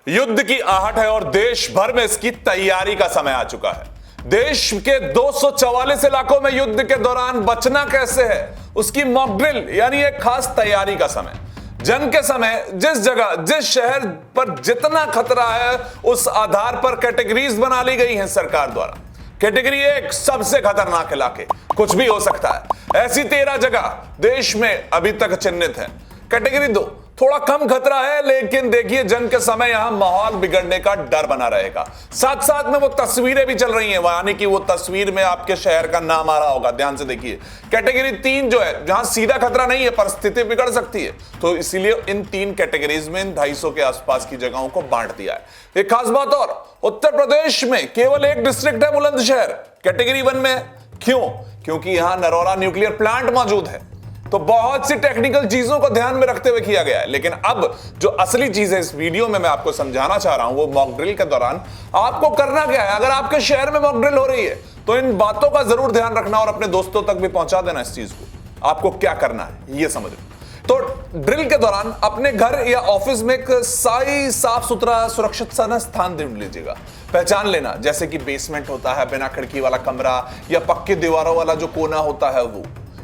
युद्ध की आहट है और देश भर में इसकी तैयारी का समय आ चुका है। देश के 244 इलाकों में युद्ध के दौरान बचना कैसे है, उसकी मॉक ड्रिल यानी एक खास तैयारी का समय। जंग के समय जिस जगह जिस शहर पर जितना खतरा है उस आधार पर कैटेगरीज बना ली गई हैं सरकार द्वारा। कैटेगरी 1 सबसे खतरनाक इलाके, कुछ भी हो सकता है। ऐसी 13 जगह देश में अभी तक चिन्हित है। कैटेगरी 2 थोड़ा कम खतरा है, लेकिन देखिए जंग के समय यहां माहौल बिगड़ने का डर बना रहेगा। साथ साथ में वो तस्वीरें भी चल रही हैं, यानी कि वो तस्वीर में आपके शहर का नाम आ रहा होगा, ध्यान से देखिए। कैटेगरी 3 जो है, जहां सीधा खतरा नहीं है, परिस्थिति बिगड़ सकती है, तो इसीलिए इन 3 कैटेगरीज में इन 250 के आसपास की जगहों को बांट दिया है। एक खास बात और, उत्तर प्रदेश में केवल एक डिस्ट्रिक्ट है बुलंदशहर, कैटेगरी 1 में। क्यों? क्योंकि यहां नरोला न्यूक्लियर प्लांट मौजूद है। तो बहुत सी टेक्निकल चीजों को ध्यान में रखते हुए किया गया है। लेकिन अब जो असली चीज है इस वीडियो में मैं आपको समझाना चाह रहा हूं, वो मॉक ड्रिल के दौरान आपको करना क्या है। अगर आपके शहर में मॉक ड्रिल हो रही है तो इन बातों का जरूर ध्यान रखना और अपने दोस्तों तक भी पहुंचा देना इस चीज को। आपको क्या करना है ये समझ लो। तो ड्रिल के दौरान अपने घर या ऑफिस में एक सही साफ सुथरा सुरक्षित सा स्थान ढूंढ लीजिएगा। पहचान लेना, जैसे कि बेसमेंट होता है, बिना खिड़की वाला कमरा, या पक्की दीवारों वाला जो कोना होता है वो।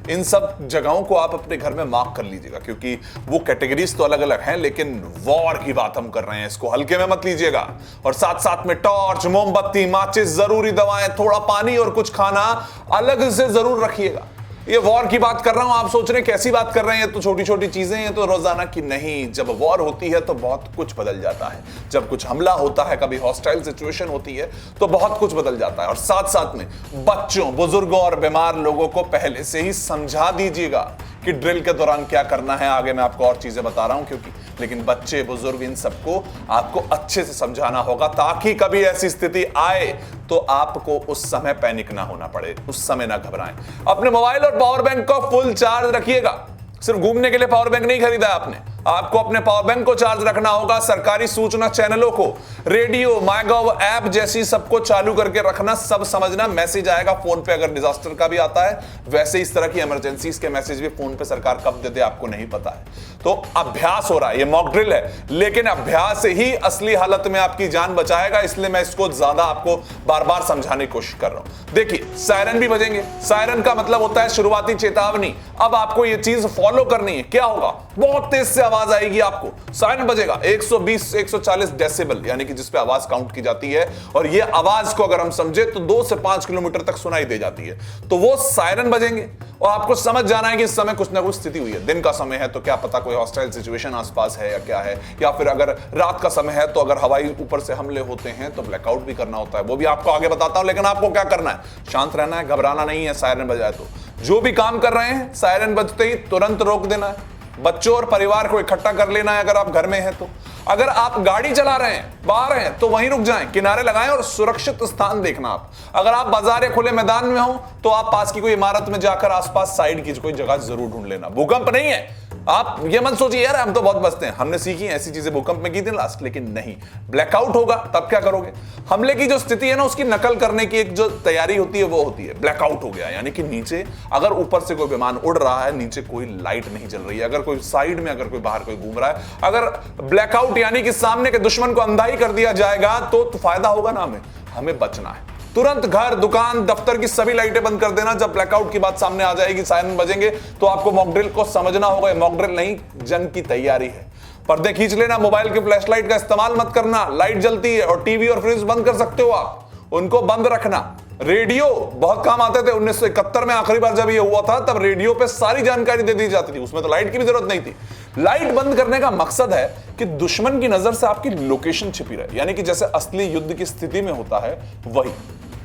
इन सब जगहों को आप अपने घर में मार्क कर लीजिएगा, क्योंकि वो कैटेगरीज तो अलग अलग हैं, लेकिन वॉर की बात हम कर रहे हैं, इसको हल्के में मत लीजिएगा। और साथ साथ में टॉर्च, मोमबत्ती, माचिस, जरूरी दवाएं, थोड़ा पानी और कुछ खाना अलग से जरूर रखिएगा। ये वॉर की बात कर रहा हूं, आप सोच रहे हैं कैसी बात कर रहे हैं, तो छोटी छोटी चीजें हैं तो रोजाना की नहीं। जब वॉर होती है तो बहुत कुछ बदल जाता है। जब कुछ हमला होता है, कभी हॉस्टाइल सिचुएशन होती है, तो बहुत कुछ बदल जाता है। और साथ साथ में बच्चों, बुजुर्गों और बीमार लोगों को पहले से ही समझा दीजिएगा कि ड्रिल के दौरान क्या करना है। आगे मैं आपको और चीजें बता रहा हूं, क्योंकि लेकिन बच्चे, बुजुर्ग, इन सबको आपको अच्छे से समझाना होगा, ताकि कभी ऐसी स्थिति आए तो आपको उस समय पैनिक ना होना पड़े, उस समय ना घबराएं। अपने मोबाइल और पावर बैंक को फुल चार्ज रखिएगा। सिर्फ घूमने के लिए पावर बैंक नहीं खरीदा है आपने, आपको अपने पावर बैंक को चार्ज रखना होगा। सरकारी सूचना चैनलों को, रेडियो, माईगॉव ऐप जैसी सबको चालू करके रखना। सब समझना, मैसेज आएगा फोन पे, अगर डिजास्टर का भी आता है, वैसे इस तरह की इमरजेंसीज के मैसेज भी फोन पे सरकार कब दे दे आपको नहीं पता है। तो अभ्यास हो रहा है, ये मॉक ड्रिल है, लेकिन अभ्यास ही असली हालत में आपकी जान बचाएगा। इसलिए मैं इसको ज्यादा आपको बार बार समझाने की कोशिश कर रहा हूं। देखिए, सायरन भी बजेंगे। सायरन का मतलब होता है शुरुआती चेतावनी। अब आपको ये चीज फॉलो करनी है। क्या होगा? बहुत तेज से आवाज आएगी आपको। सायरन बजेगा 120 140 डेसिबल, यानी कि जिस पे आवाज काउंट की जाती है, और ये आवाज को अगर हम समझे तो 2 से 5 किलोमीटर तक सुनाई दे जाती है। तो वो सायरन बजेंगे और आपको समझ जाना है कि इस समय कुछ ना कुछ स्थिति हुई है। दिन का समय है तो क्या पता कोई हॉस्टाइल सिचुएशन आसपास है या क्या है, या फिर अगर रात का समय है तो अगर हवाई ऊपर से हमले होते हैं तो ब्लैकआउट भी करना होता है। वो भी आपको आगे बताता हूं, लेकिन आपको क्या करना है? शांत रहना है, घबराना नहीं है। सायरन बजाए तो जो भी काम कर रहे हैं, सायरन बजते ही तुरंत रोक देना है। बच्चों और परिवार को इकट्ठा कर लेना है अगर आप घर में हैं तो। अगर आप गाड़ी चला रहे हैं, बाहर हैं, तो वहीं रुक जाएं, किनारे लगाएं और सुरक्षित स्थान देखना आप। अगर आप बाजार या खुले मैदान में हो तो आप पास की कोई इमारत में जाकर आसपास साइड की कोई जगह जरूर ढूंढ लेना। भूकंप नहीं है, आप ये मत सोचिए यार हम तो बहुत बचते हैं, हमने सीखी ऐसी चीजें भूकंप में की थी लास्ट, लेकिन नहीं। ब्लैकआउट होगा तब क्या करोगे? हमले की जो स्थिति है ना, उसकी नकल करने की एक जो तैयारी होती है वो होती है ब्लैकआउट हो गया, यानी कि नीचे अगर ऊपर से कोई विमान उड़ रहा है, नीचे कोई लाइट नहीं जल रही है, अगर कोई साइड में, अगर कोई बाहर कोई घूम रहा है, अगर ब्लैकआउट यानी कि सामने के दुश्मन को अंधा ही कर दिया जाएगा तो फायदा होगा ना हमें बचना है। तुरंत घर, दुकान, दफ्तर की सभी लाइटें बंद कर देना। जब ब्लैकआउट की बात सामने आ जाएगी, सायरन बजेंगे, तो आपको मॉक ड्रिल को समझना होगा। मॉक ड्रिल नहीं, जंग की तैयारी है। पर्दे खींच लेना, मोबाइल के फ्लैशलाइट का इस्तेमाल मत करना, लाइट जलती है। और टीवी और फ्रिज बंद कर सकते हो आप, उनको बंद रखना। रेडियो बहुत काम आते थे। 1971 में आखिरी बार जब ये हुआ था, तब रेडियो पे सारी जानकारी दे दी जाती थी, उसमें तो लाइट की भी जरूरत नहीं थी। लाइट बंद करने का मकसद है कि दुश्मन की नजर से आपकी लोकेशन छिपी रहे, यानी कि जैसे असली युद्ध की स्थिति में होता है वही।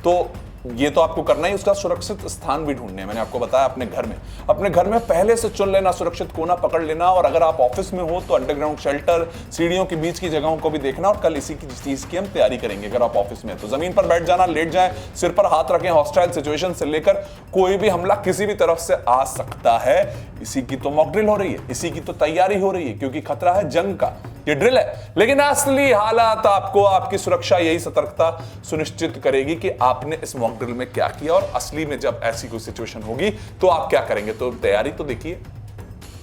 तो ये तो आपको करना ही, उसका सुरक्षित स्थान भी ढूंढने। मैंने आपको बताया अपने घर में पहले से चुन लेना, सुरक्षित कोना पकड़ लेना। और अगर आप ऑफिस में हो तो अंडरग्राउंड शेल्टर, सीढ़ियों के बीच की जगहों को भी देखना। और कल इसी की चीज की हम तैयारी करेंगे। अगर आप ऑफिस में है तो जमीन पर बैठ जाना, लेट जाए, सिर पर हाथ रखें। हॉस्टाइल सिचुएशन से लेकर कोई भी हमला किसी भी तरफ से आ सकता है। इसी की तो मॉक ड्रिल हो रही है, इसी की तो तैयारी हो रही है, क्योंकि खतरा है जंग का। ये ड्रिल है, लेकिन असली हालात आपको, आपकी सुरक्षा, यही सतर्कता सुनिश्चित करेगी कि आपने इस मॉक ड्रिल में क्या किया, और असली में जब ऐसी कोई सिचुएशन होगी तो आप क्या करेंगे। तो तैयारी तो देखिए।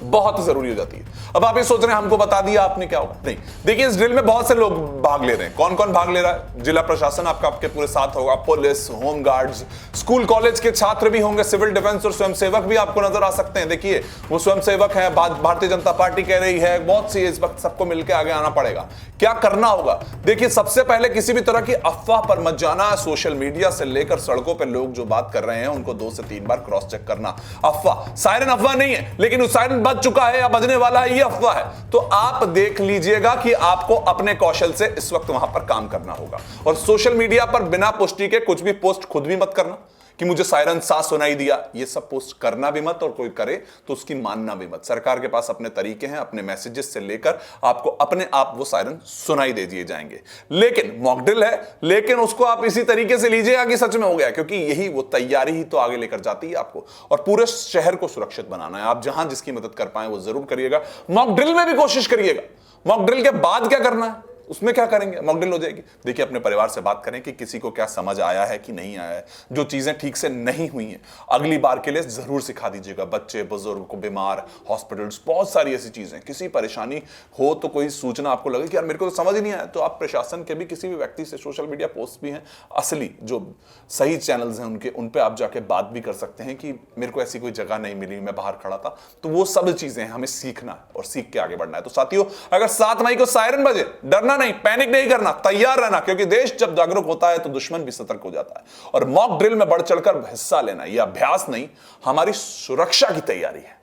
बहुत जरूरी हो जाती है। अब आप ये सोच रहे हैं हमको बता दिया आपने क्या होगा, नहीं। देखिए इस ड्रिल में बहुत से लोग भाग ले रहे हैं। कौन कौन भाग ले रहा है? जिला प्रशासन आपका आपके पूरे साथ होगा, police, home guards, school college के छात्र भी होंगे, सिविल डिफेंस और स्वयंसेवक भी आपको नजर आ सकते हैं। देखिए वो स्वयंसेवक है, भारतीय जनता पार्टी कह रही है, बहुत सी इस वक्त सबको मिलकर आगे आना पड़ेगा। क्या करना होगा? देखिए सबसे पहले किसी भी तरह की अफवाह पर मत जाना। सोशल मीडिया से लेकर सड़कों पर लोग जो बात कर रहे हैं उनको 2 से 3 बार क्रॉस चेक करना। अफवाह, सायरन अफवाह नहीं है, लेकिन उस सायरन बज चुका है या बजने वाला है, ये अफवाह है। तो आप देख लीजिएगा कि आपको अपने कौशल से इस वक्त वहां पर काम करना होगा। और सोशल मीडिया पर बिना पुष्टि के कुछ भी पोस्ट खुद भी मत करना कि मुझे सायरन सा सुनाई दिया। ये सब पोस्ट करना भी मत, और कोई करे तो उसकी मानना भी मत। सरकार के पास अपने तरीके हैं, अपने मैसेजेस से लेकर आपको अपने आप वो सायरन सुनाई दे दिए जाएंगे। लेकिन मॉक ड्रिल है, लेकिन उसको आप इसी तरीके से लीजिएगा कि सच में हो गया, क्योंकि यही वो तैयारी ही तो आगे लेकर जाती है आपको। और पूरे शहर को सुरक्षित बनाना है। आप जहां जिसकी मदद कर पाए वो जरूर करिएगा। मॉक ड्रिल में भी कोशिश करिएगा। मॉक ड्रिल के बाद क्या करना है, उसमें क्या करेंगे? मॉक ड्रिल हो जाएगी। देखिए अपने परिवार से बात करें कि किसी को क्या समझ आया है कि नहीं आया है। जो चीजें ठीक से नहीं हुई हैं अगली बार के लिए जरूर सिखा दीजिएगा। बच्चे, बुजुर्ग को, बीमार, हॉस्पिटल्स, बहुत सारी ऐसी चीजें, किसी परेशानी हो तो कोई सूचना आपको लगे कि यार मेरे को तो समझ ही नहीं आया, तो आप प्रशासन के भी किसी भी व्यक्ति से, सोशल मीडिया पोस्ट भी हैं असली जो सही चैनल्स हैं उनके, उन पे आप जाके बात भी कर सकते हैं कि मेरे को ऐसी कोई जगह नहीं मिली, मैं बाहर खड़ा था। तो वो सब चीजें हमें सीखना है और सीख के आगे बढ़ना है। तो साथियों अगर 7 मई को सायरन बजे, डरना नहीं, पैनिक नहीं करना, तैयार रहना, क्योंकि देश जब जागरूक होता है तो दुश्मन भी सतर्क हो जाता है। और मॉक ड्रिल में बढ़ चढ़कर हिस्सा लेना यह अभ्यास नहीं, हमारी सुरक्षा की तैयारी है।